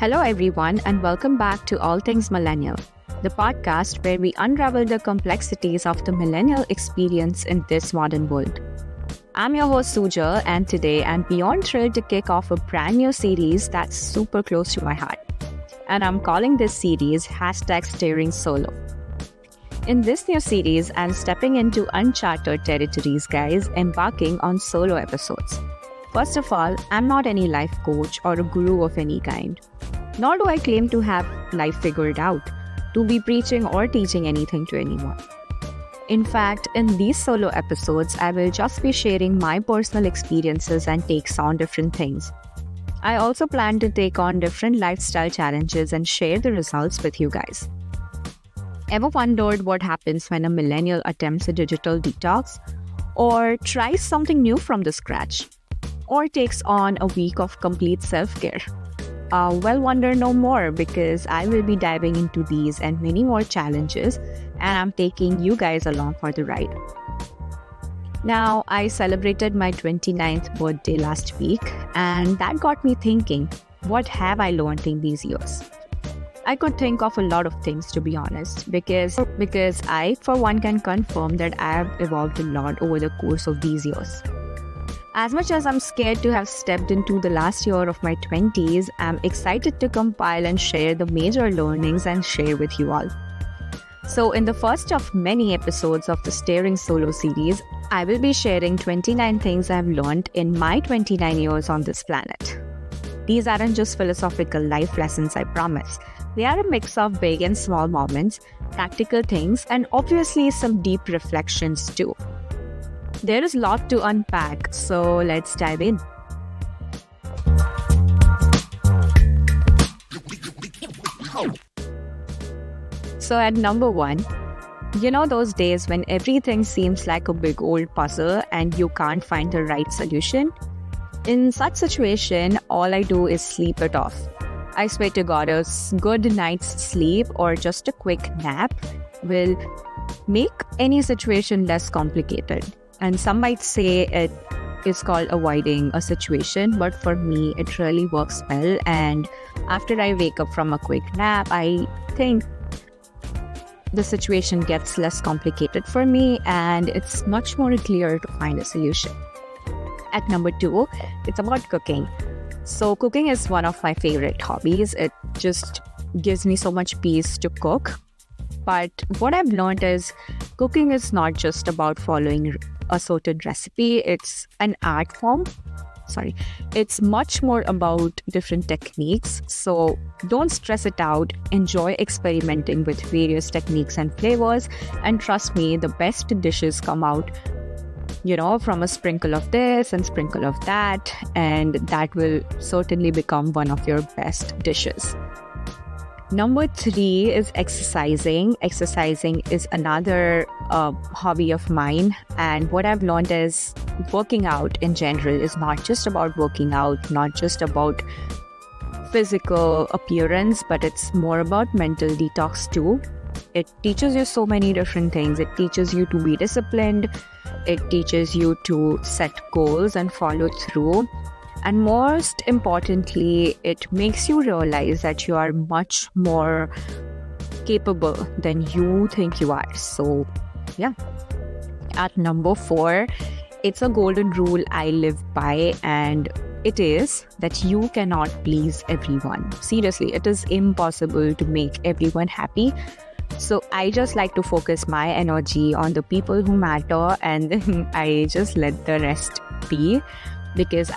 Hello, everyone, and welcome back to All Things Millennial, the podcast where we unravel the complexities of the millennial experience in this modern world. I'm your host, Suja, and today I'm beyond thrilled to kick off a brand new series that's super close to my heart. And I'm calling this series #Steering Solo. In this new series, I'm stepping into uncharted territories, guys, embarking on solo episodes. First of all, I'm not any life coach or a guru of any kind. Nor do I claim to have life figured out, to be preaching or teaching anything to anyone. In fact, in these solo episodes, I will just be sharing my personal experiences and takes on different things. I also plan to take on different lifestyle challenges and share the results with you guys. Ever wondered what happens when a millennial attempts a digital detox? Or tries something new from the scratch? Or takes on a week of complete self-care? Wonder no more, because I will be diving into these and many more challenges, and I'm taking you guys along for the ride. Now, I celebrated my 29th birthday last week, and that got me thinking, what have I learned in these years? I could think of a lot of things, to be honest, because I, for one, can confirm that I have evolved a lot over the course of these years. As much as I'm scared to have stepped into the last year of my 20s, I'm excited to compile and share the major learnings and share with you all. So in the first of many episodes of the Steering Solo series, I will be sharing 29 things I've learned in my 29 years on this planet. These aren't just philosophical life lessons, I promise. They are a mix of big and small moments, practical things, and obviously some deep reflections too. There is a lot to unpack, so let's dive in. So at number 1, you know those days when everything seems like a big old puzzle and you can't find the right solution? In such situation, all I do is sleep it off. I swear to God, a good night's sleep or just a quick nap will make any situation less complicated. And some might say it is called avoiding a situation, but for me, it really works well. And after I wake up from a quick nap, I think the situation gets less complicated for me and it's much more clear to find a solution. At number 2, it's about cooking. So cooking is one of my favorite hobbies. It just gives me so much peace to cook. But what I've learned is cooking is not just about following a certain recipe. It's an art form. It's much more about different techniques. So don't stress it out. Enjoy experimenting with various techniques and flavors. And trust me, the best dishes come out, from a sprinkle of this and sprinkle of that. And that will certainly become one of your best dishes. Number 3 is exercising. Exercising is another hobby of mine. And what I've learned is working out in general is not just about working out, not just about physical appearance, but it's more about mental detox too. It teaches you so many different things. It teaches you to be disciplined. It teaches you to set goals and follow through. And most importantly, it makes you realize that you are much more capable than you think you are. So, yeah. At number 4, it's a golden rule I live by, and it is that you cannot please everyone. Seriously, it is impossible to make everyone happy. So I just like to focus my energy on the people who matter, and then I just let the rest be. Because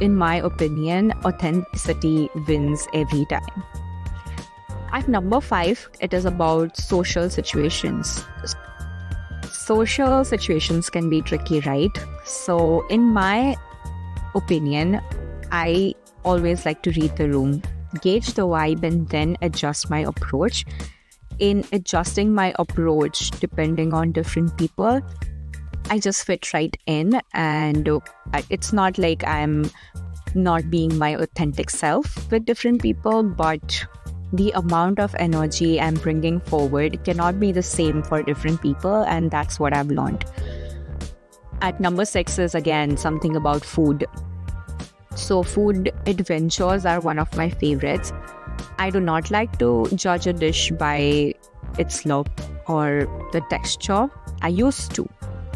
in my opinion, authenticity wins every time. At number 5, it is about social situations. Social situations can be tricky, right? So in my opinion, I always like to read the room, gauge the vibe, and then adjust my approach. In adjusting my approach, depending on different people, I just fit right in, and it's not like I'm not being my authentic self with different people, but the amount of energy I'm bringing forward cannot be the same for different people, and that's what I've learned. At number 6 is again something about food. So food adventures are one of my favorites. I do not like to judge a dish by its look or the texture. I used to,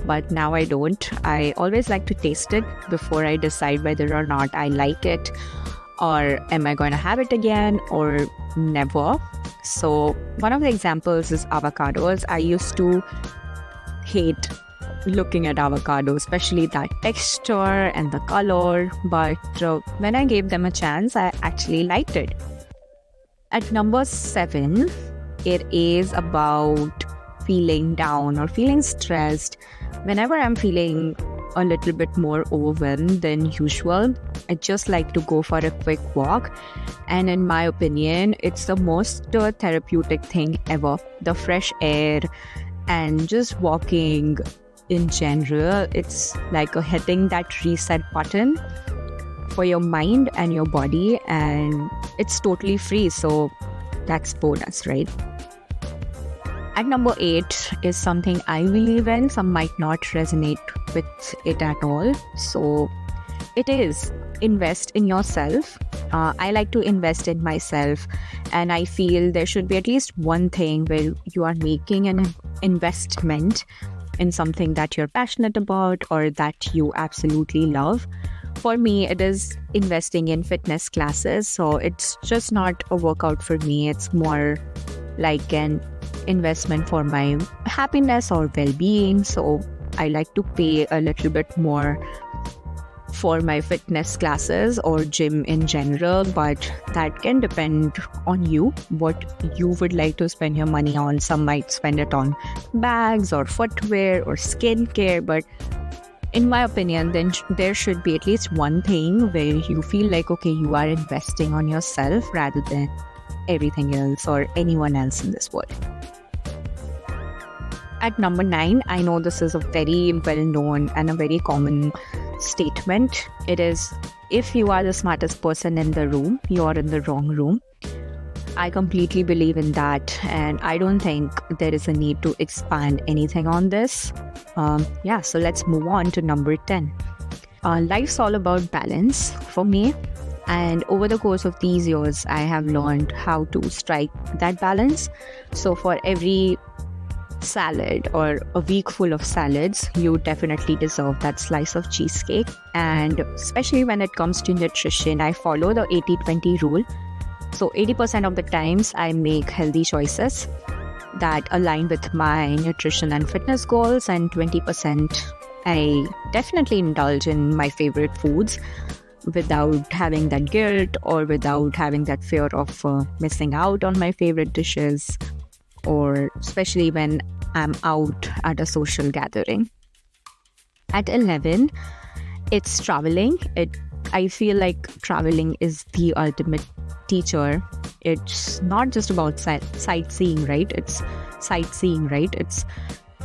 but now I don't. I always like to taste it before I decide whether or not I like it, or am I going to have it again or never. So one of the examples is avocados. I used to hate looking at avocado, especially that texture and the color, but when I gave them a chance, I actually liked it. At number 7, it is about feeling down or feeling stressed. Whenever I'm feeling a little bit more overwhelmed than usual, I just like to go for a quick walk. And in my opinion, it's the most therapeutic thing ever. The fresh air and just walking in general, it's like hitting that reset button for your mind and your body, and it's totally free. So that's bonus, right? At number 8 is something I believe in. Some might not resonate with it at all. So it is invest in yourself. I like to invest in myself, and I feel there should be at least one thing where you are making an investment in something that you're passionate about or that you absolutely love. For me, it is investing in fitness classes. So it's just not a workout for me. It's more like an investment for my happiness or well-being. So I like to pay a little bit more for my fitness classes or gym in general, but that can depend on you, what you would like to spend your money on. Some might spend it on bags or footwear or skincare, but in my opinion, then there should be at least one thing where you feel like, okay, you are investing on yourself rather than everything else or anyone else in this world. At number 9, I know this is a very well-known and a very common statement. It is, if you are the smartest person in the room, you are in the wrong room. I completely believe in that, and I don't think there is a need to expand anything on this. So let's move on to number 10. Life's all about balance for me, and over the course of these years, I have learned how to strike that balance. So for every salad or a week full of salads, you definitely deserve that slice of cheesecake. And especially when it comes to nutrition, I follow the 80-20 rule. So 80% of the times I make healthy choices that align with my nutrition and fitness goals, and 20% I definitely indulge in my favorite foods without having that guilt or without having that fear of missing out on my favorite dishes, or especially when I'm out at a social gathering. At 11, it's traveling. I feel like traveling is the ultimate teacher. It's not just about sightseeing, right? It's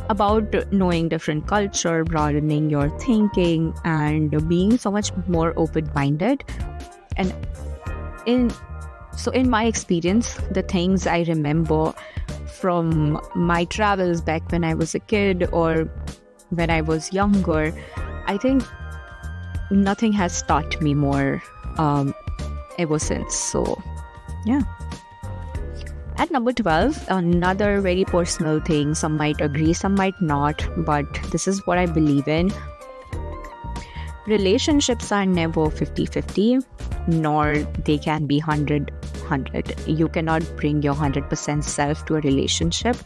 about knowing different culture, broadening your thinking, and being so much more open-minded. And in my experience, the things I remember from my travels back when I was a kid or when I was younger, I think nothing has taught me more ever since. So, yeah. At number 12, another very personal thing. Some might agree, some might not, but this is what I believe in. Relationships are never 50-50, nor they can be 100-100. You cannot bring your 100% self to a relationship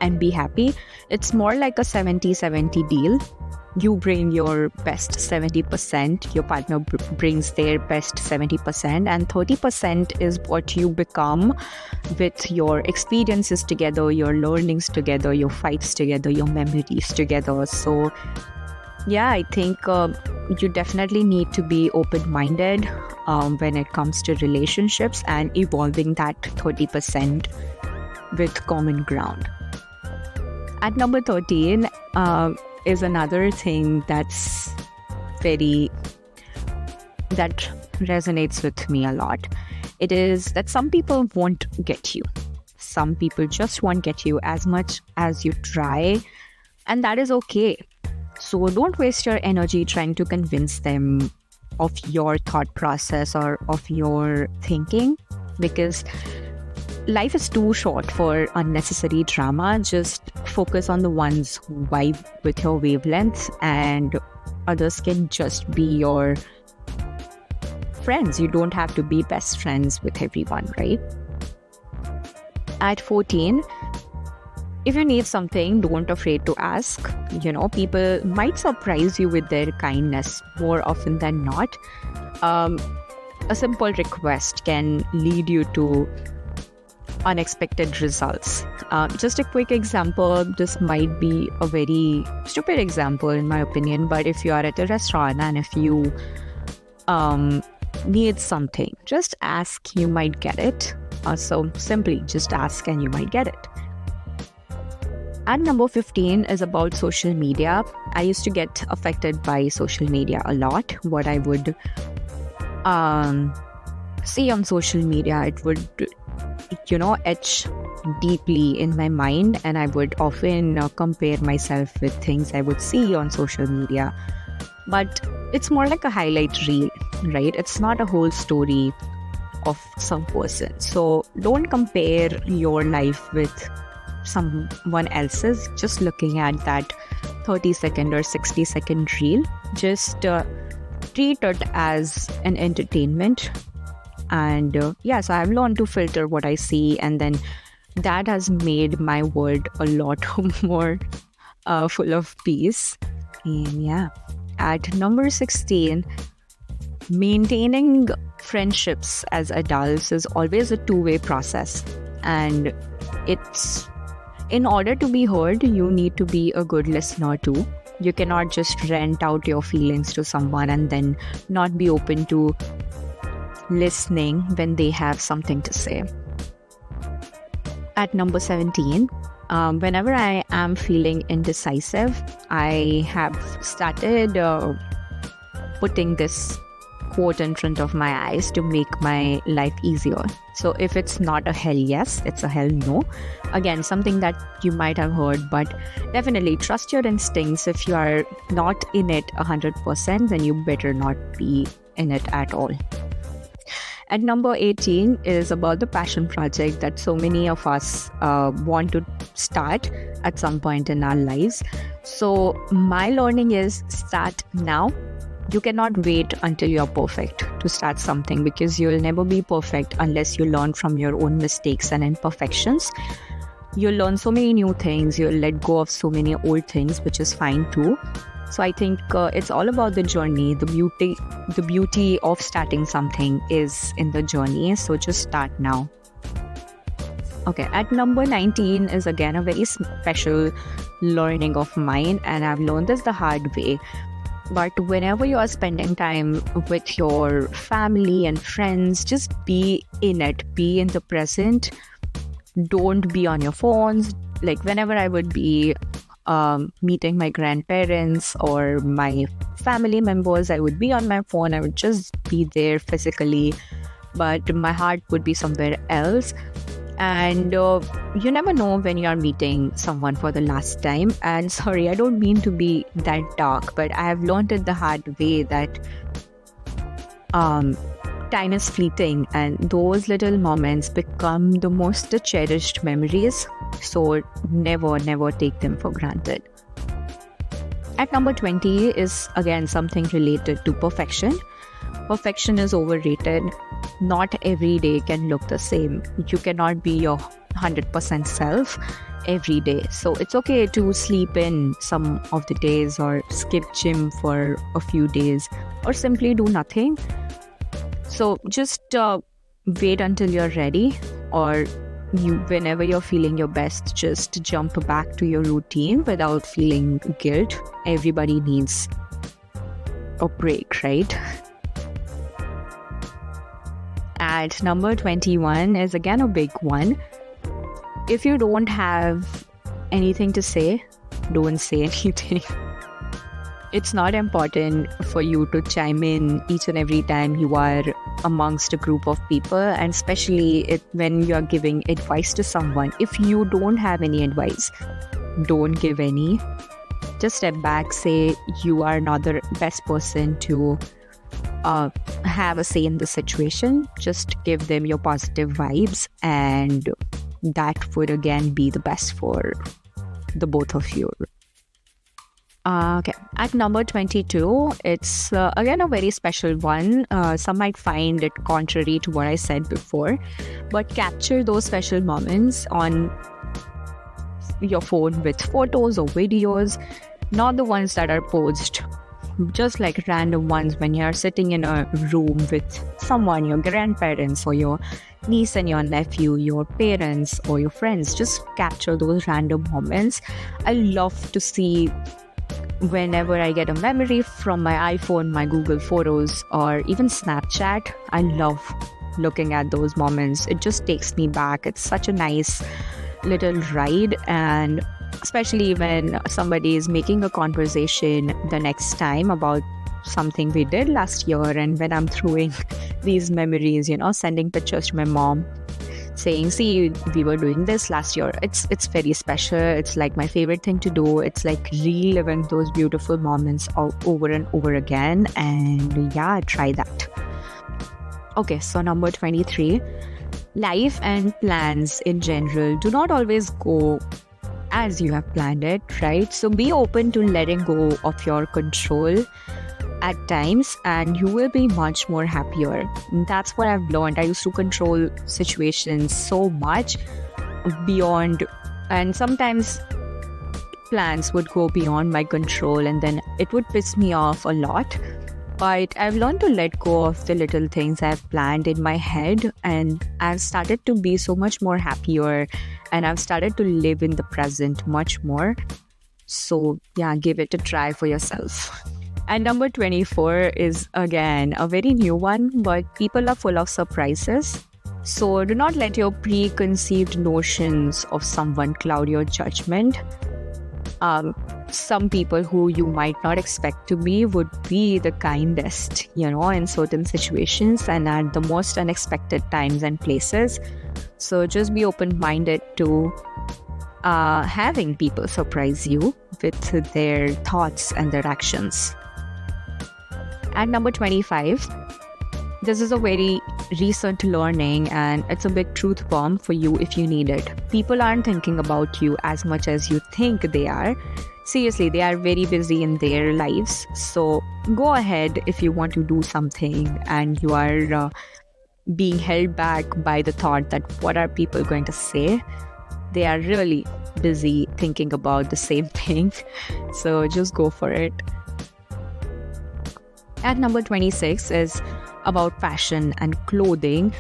and be happy. It's more like a 70-70 deal. You bring your best 70%, your partner brings their best 70%, and 30% is what you become with your experiences together, your learnings together, your fights together, your memories together. So yeah, I think you definitely need to be open-minded when it comes to relationships and evolving that 30% with common ground. At number 13, is another thing that resonates with me a lot. It is that some people won't get you. Some people just won't get you as much as you try, and that is okay. So don't waste your energy trying to convince them of your thought process or of your thinking. because life is too short for unnecessary drama. Just focus on the ones who vibe with your wavelength, and others can just be your friends. You don't have to be best friends with everyone, right? At 14, if you need something, don't afraid to ask. People might surprise you with their kindness more often than not. A simple request can lead you to unexpected results. Just a quick example, this might be a very stupid example in my opinion, but if you are at a restaurant and if you need something, just ask, you might get it. So simply just ask and you might get it. And number 15 is about social media. I used to get affected by social media a lot. What I would see on social media, it would etch deeply in my mind, and I would often compare myself with things I would see on social media. But it's more like a highlight reel, right? It's not a whole story of some person. So don't compare your life with someone else's just looking at that 30-second or 60-second reel. Just treat it as an entertainment. And so I've learned to filter what I see, and then that has made my world a lot more full of peace. And at number 16, maintaining friendships as adults is always a two-way process, and it's in order to be heard, you need to be a good listener too. You cannot just rent out your feelings to someone and then not be open to listening when they have something to say. At number 17, whenever I am feeling indecisive, I have started putting this quote in front of my eyes to make my life easier. So if it's not a hell yes, it's a hell no. Again, something that you might have heard, but definitely trust your instincts. If you are not in it 100%, then you better not be in it at all. And number 18 is about the passion project that so many of us want to start at some point in our lives. So my learning is start now. You cannot wait until you're perfect to start something, because you'll never be perfect unless you learn from your own mistakes and imperfections. You'll learn so many new things. You'll let go of so many old things, which is fine too. So I think it's all about the journey. The beauty of starting something is in the journey. So just start now. Okay, at number 19 is again a very special learning of mine, and I've learned this the hard way. But whenever you are spending time with your family and friends, just be in it, be in the present. Don't be on your phones. Like whenever I would be meeting my grandparents or my family members, I would be on my phone. I would just be there physically, but my heart would be somewhere else. And you never know when you are meeting someone for the last time. And sorry, I don't mean to be that dark, but I have learned it the hard way that time is fleeting, and those little moments become the most cherished memories. So never take them for granted. At number 20 is again something related to perfection. Perfection is overrated. Not every day can look the same. You cannot be your 100% self every day. So it's okay to sleep in some of the days, or skip gym for a few days, or simply do nothing. So just wait until you're ready, or whenever you're feeling your best, just jump back to your routine without feeling guilt. Everybody needs a break, right? At number 21 is again a big one. If you don't have anything to say, don't say anything. It's not important for you to chime in each and every time you are amongst a group of people, and especially when you're giving advice to someone. If you don't have any advice, don't give any. Just step back, say you are not the best person to have a say in the situation. Just give them your positive vibes, and that would again be the best for the both of you. Okay, at number 22, it's again a very special one. Some might find it contrary to what I said before, but capture those special moments on your phone with photos or videos, not the ones that are posed, just like random ones when you're sitting in a room with someone, your grandparents or your niece and your nephew, your parents or your friends. Just capture those random moments. I love to see whenever I get a memory from my iPhone, my Google Photos, or even Snapchat. I love looking at those moments. It just takes me back. It's such a nice little ride, and especially when somebody is making a conversation the next time about something we did last year, and when I'm throwing these memories, sending pictures to my mom saying, see, we were doing this last year. It's very special. It's like my favorite thing to do. It's like reliving those beautiful moments all over and over again. And yeah, try that. Okay, so number 23, life and plans in general do not always go as you have planned it, right? So be open to letting go of your control at times, and you will be much more happier. That's what I've learned. I used to control situations so much beyond, and sometimes plans would go beyond my control, and then it would piss me off a lot. But I've learned to let go of the little things I've planned in my head, and I've started to be so much more happier, and I've started to live in the present much more. So yeah, give it a try for yourself. And number 24 is again a very new one, but people are full of surprises. So do not let your preconceived notions of someone cloud your judgment. Some people who you might not expect to be would be the kindest, in certain situations and at the most unexpected times and places. So just be open-minded to having people surprise you with their thoughts and their actions. At number 25, this is a very recent learning, and it's a big truth bomb for you if you need it. People aren't thinking about you as much as you think they are. Seriously, they are very busy in their lives. So go ahead if you want to do something and you are being held back by the thought that what are people going to say. They are really busy thinking about the same thing. So just go for it. At number 26 is about fashion and clothing.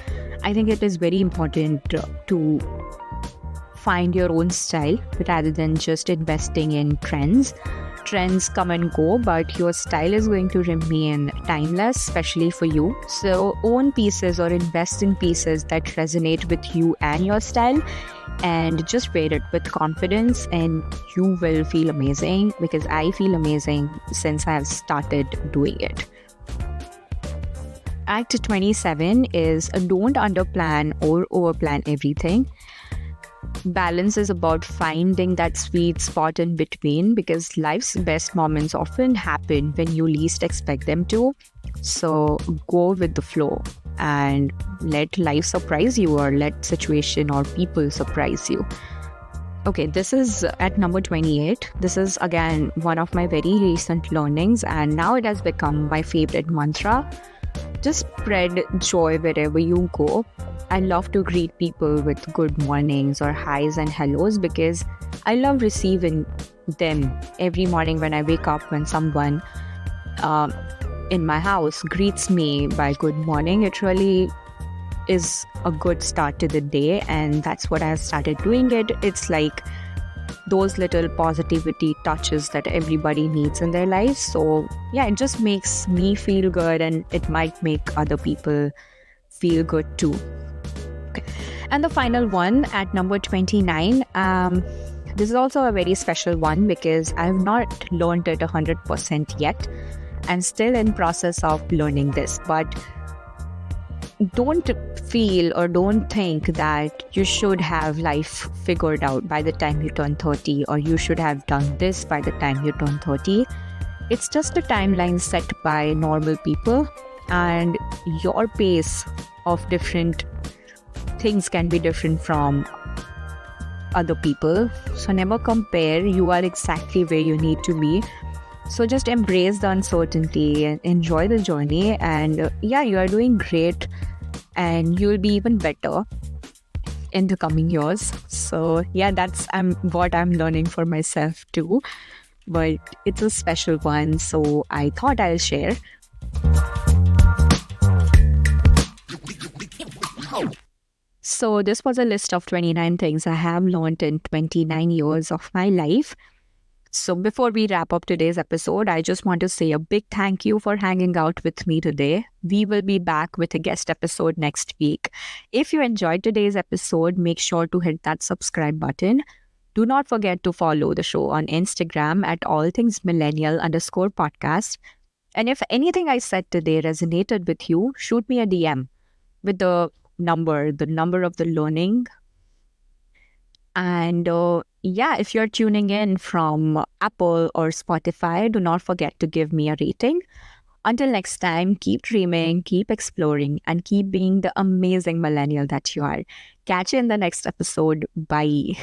I think it is very important to find your own style rather than just investing in trends. Trends come and go, but your style is going to remain timeless, especially for you. So own pieces or invest in pieces that resonate with you and your style, and just wear it with confidence, and you will feel amazing, because I feel amazing since I have started doing it. Act 27 is don't underplan or overplan everything. Balance is about finding that sweet spot in between, because life's best moments often happen when you least expect them to. So go with the flow and let life surprise you, or let situation or people surprise you. Okay, this is at number 28. This is again one of my very recent learnings, and now it has become my favorite mantra. Just spread joy wherever you go. I love to greet people with good mornings or highs and hellos, because I love receiving them every morning when I wake up. When someone in my house greets me by good morning, it really is a good start to the day, and that's what I have started doing it. It's like those little positivity touches that everybody needs in their lives. So yeah, it just makes me feel good, and it might make other people feel good too. And the final one at number 29, this is also a very special one, because I have not learned it 100% yet. I'm still in process of learning this, but don't feel or don't think that you should have life figured out by the time you turn 30, or you should have done this by the time you turn 30. It's just a timeline set by normal people. and your pace of different things can be different from other people. So never compare. You are exactly where you need to be. So just embrace the uncertainty and enjoy the journey. And yeah, you are doing great, and you'll be even better in the coming years. So yeah, that's what I'm learning for myself too. But it's a special one, so I thought I'll share. So this was a list of 29 things I have learned in 29 years of my life. So before we wrap up today's episode, I just want to say a big thank you for hanging out with me today. We will be back with a guest episode next week. If you enjoyed today's episode, make sure to hit that subscribe button. Do not forget to follow the show on Instagram at allthingsmillennial_podcast. And if anything I said today resonated with you, shoot me a DM with the number of the learning. And yeah, if you're tuning in from Apple or Spotify, do not forget to give me a rating. Until next time, keep dreaming, keep exploring, and keep being the amazing millennial that you are. Catch you in the next episode. Bye.